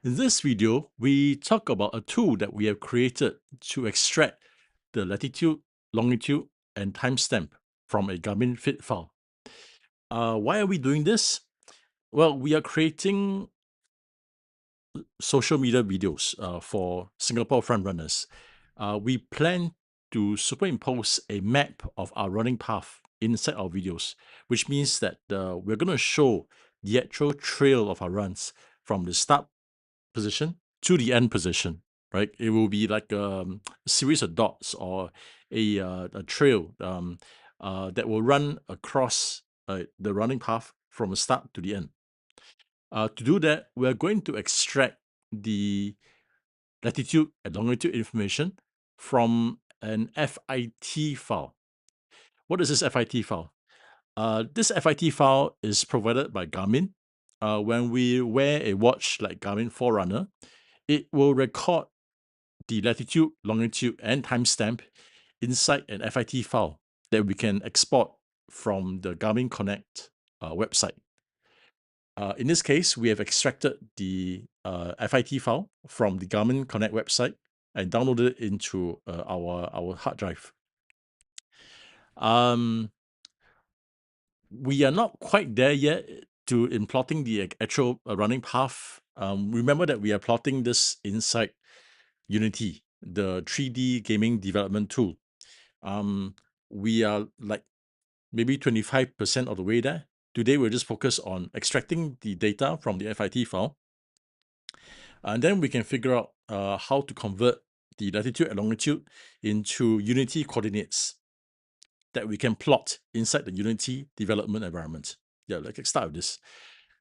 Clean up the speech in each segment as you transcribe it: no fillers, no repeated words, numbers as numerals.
In this video, we talk about a tool that we have created to extract the latitude, longitude, and timestamp from a Garmin fit file. Why are we doing this? Well, we are creating social media videos for Singapore frontrunners. We plan to superimpose a map of our running path inside our videos, which means that we're going to show the actual trail of our runs from the start position to the end position, right? It will be like a series of dots or a trail that will run across the running path from the start to the end. To do that, we're going to extract the latitude and longitude information from an FIT file. What is this FIT file? This FIT file is provided by Garmin. When we wear a watch like Garmin Forerunner, it will record the latitude, longitude, and timestamp inside an FIT file that we can export from the Garmin Connect website. In this case, we have extracted the FIT file from the Garmin Connect website and downloaded it into our hard drive. We are not quite there yet in plotting the actual running path. Remember that we are plotting this inside Unity, the 3D gaming development tool. We are like maybe 25% of the way there. Today, we'll just focus on extracting the data from the FIT file. And then we can figure out how to convert the latitude and longitude into Unity coordinates that we can plot inside the Unity development environment. Yeah, let's start with this.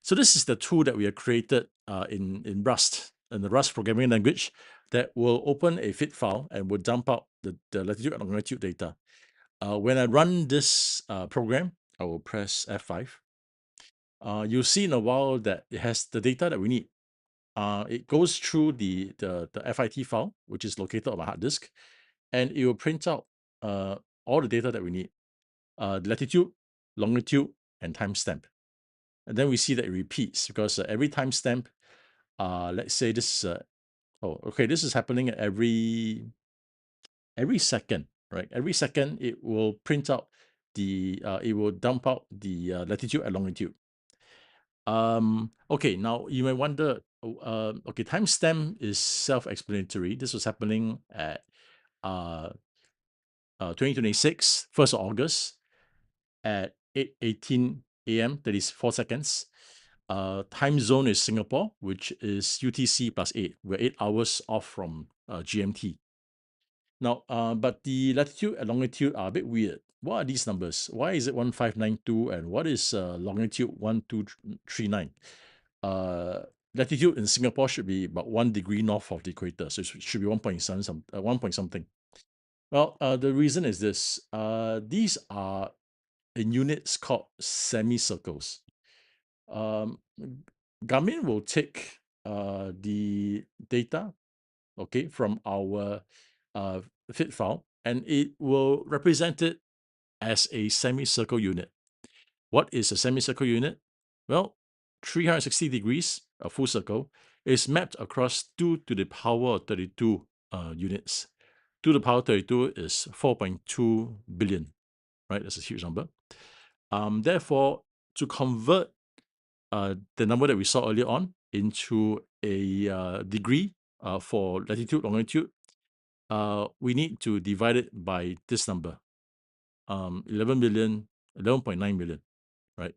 So this is the tool that we have created in Rust, in the Rust programming language, that will open a fit file and will dump out the latitude and longitude data. When I run this program, I will press F5. You'll see in a while that it has the data that we need. It goes through the FIT file, which is located on my hard disk, and it will print out all the data that we need, the latitude, longitude, and timestamp. And then we see that it repeats because every timestamp, let's say this is, this is happening at every second, right? Every second it will print out it will dump out the latitude and longitude. Okay, now you may wonder, okay, timestamp is self-explanatory. This was happening at 2026, 1st of August at 8:18 a.m., 34 seconds. Time zone is Singapore, which is UTC plus 8. We're 8 hours off from GMT. Now, but the latitude and longitude are a bit weird. What are these numbers? Why is it 1592 and what is longitude 1239? Latitude in Singapore should be about 1 degree north of the equator, so it should be 1.7 1 point something. Well, the reason is this. These are in units called semicircles. Garmin will take the data, okay, from our fit file, and it will represent it as a semicircle unit. What is a semicircle unit? Well, 360 degrees, a full circle, is mapped across 2 to the power of 32 units. 2 to the power of 32 is 4.2 billion, right? That's a huge number. Therefore, to convert the number that we saw earlier on into a degree for latitude, longitude, we need to divide it by this number, 11 million, 11.9 million, right?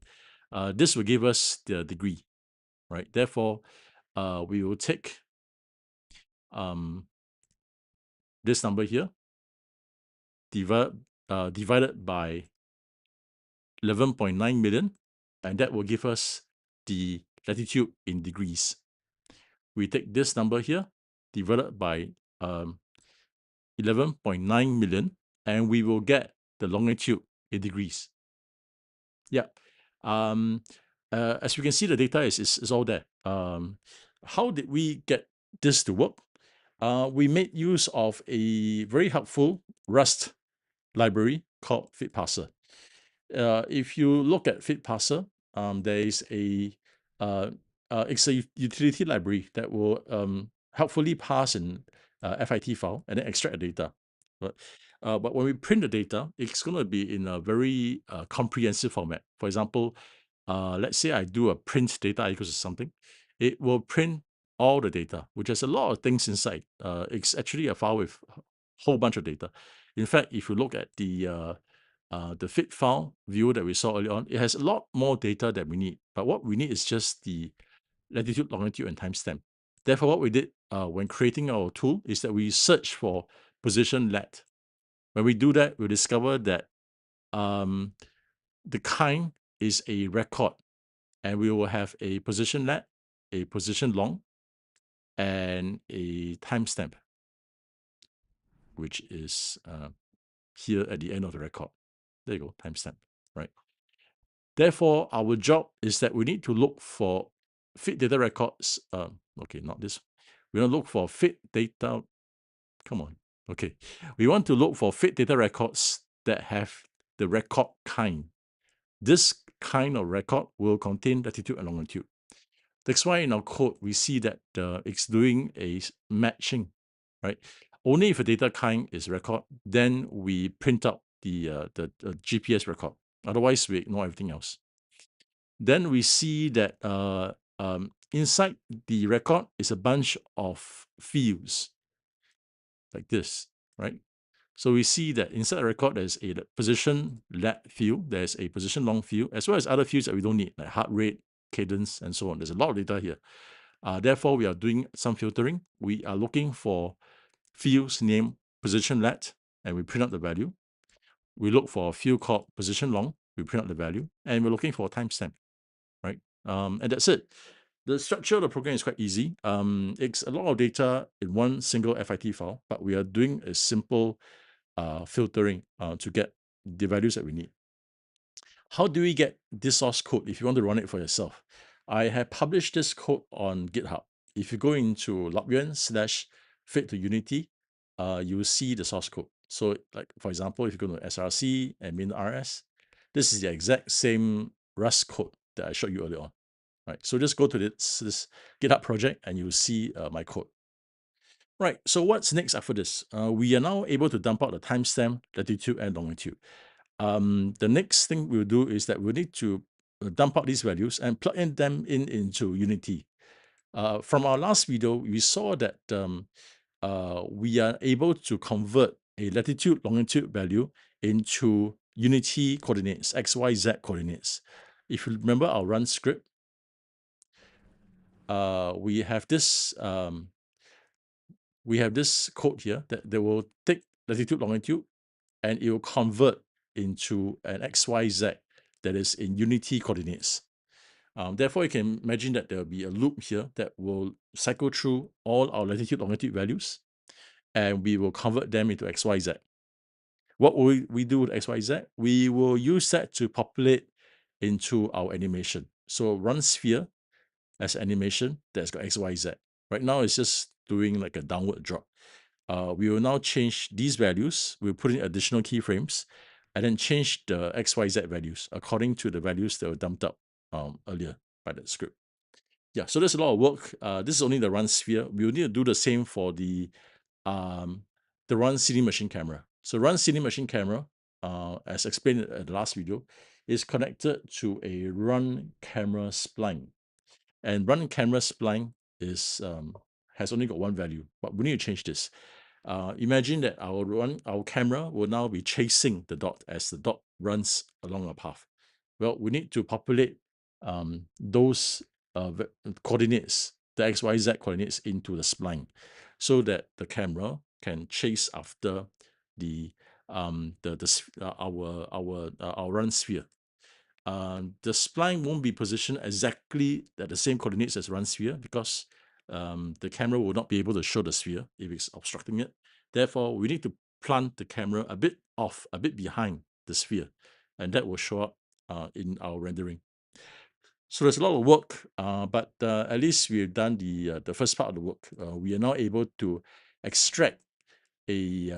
This will give us the degree, right? Therefore, we will take this number here, divided by 11.9 million, and that will give us the latitude in degrees. We take this number here, divided by 11.9 million, and we will get the longitude in degrees. Yeah. As you can see, the data is all there. How did we get this to work? We made use of a very helpful Rust library called FitParser. If you look at FitParser, there is a it's a utility library that will helpfully parse an FIT file and then extract the data. But when we print the data, it's going to be in a very comprehensive format. For example, let's say I do a print data equals to something, it will print all the data, which has a lot of things inside. It's actually a file with a whole bunch of data. In fact, if you look at the fit file view that we saw earlier on, it has a lot more data that we need. But what we need is just the latitude, longitude, and timestamp. Therefore, what we did when creating our tool is that we search for position lat. When we do that, we discover that um, the kind is a record, and we will have a position lat, a position long, and a timestamp, which is here at the end of the record. There you go, timestamp, right? Therefore, our job is that we need to look for fit data records. Okay, not this. We want to look for fit data. Come on. Okay. We want to look for fit data records that have the record kind. This kind of record will contain latitude and longitude. That's why in our code, we see that it's doing a matching, right? Only if a data kind is record, then we print out the GPS record. Otherwise, we ignore everything else. Then we see that inside the record is a bunch of fields like this, right? So we see that inside the record, there's a position lat field, there's a position long field, as well as other fields that we don't need, like heart rate, cadence, and so on. There's a lot of data here. Therefore, we are doing some filtering. We are looking for fields named position lat, and we print out the value. We look for a field called position long, we print out the value, and we're looking for a timestamp, right? And that's it. The structure of the program is quite easy. It's a lot of data in one single FIT file, but we are doing a simple filtering to get the values that we need. How do we get this source code if you want to run it for yourself? I have published this code on GitHub. If you go into labyuan/fit to Unity, you will see the source code. So, like for example, if you go to SRC and min.rs, this is the exact same Rust code that I showed you earlier on. Right. So just go to this GitHub project and you'll see my code. Right. So what's next after this? We are now able to dump out the timestamp, latitude, and longitude. The next thing we'll do is that we need to dump out these values and plug in them into Unity. From our last video, we saw that we are able to convert a latitude, longitude value into Unity coordinates, X, Y, Z coordinates. If you remember our run script, we have this code here that will take latitude, longitude, and it will convert into an XYZ that is in Unity coordinates. Therefore, you can imagine that there will be a loop here that will cycle through all our latitude, longitude values, and we will convert them into XYZ. What will we do with XYZ? We will use that to populate into our animation. So run sphere as animation that's got XYZ. Right now, it's just doing like a downward drop. We will now change these values. We'll put in additional keyframes and then change the XYZ values according to the values that were dumped up earlier by the script. Yeah, so there's a lot of work. This is only the run sphere. We'll need to do the same for the run sealing machine camera. So run sealing machine camera, as explained in the last video, is connected to a run camera spline. And run camera spline is has only got one value, but we need to change this. Imagine that our camera will now be chasing the dot as the dot runs along a path. Well, we need to populate those coordinates, the XYZ coordinates, into the spline, so that the camera can chase after our run sphere. The spline won't be positioned exactly at the same coordinates as run sphere because the camera will not be able to show the sphere if it's obstructing it. Therefore, we need to plant the camera a bit off, a bit behind the sphere, and that will show up in our rendering. So there's a lot of work, but at least we've done the first part of the work. We are now able to extract a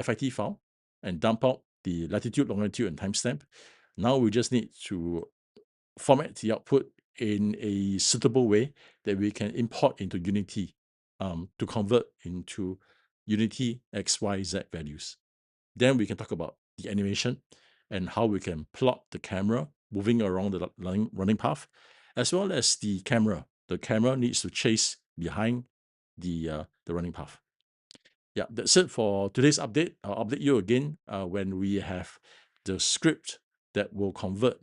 FIT file and dump out the latitude, longitude, and timestamp. Now we just need to format the output in a suitable way that we can import into Unity to convert into Unity XYZ values. Then we can talk about the animation and how we can plot the camera moving around the running path, as well as the camera. The camera needs to chase behind the running path. Yeah, that's it for today's update. I'll update you again when we have the script that will convert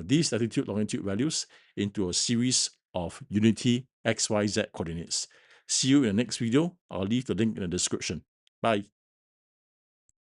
these latitude, longitude values into a series of Unity XYZ coordinates. See you in the next video. I'll leave the link in the description. Bye.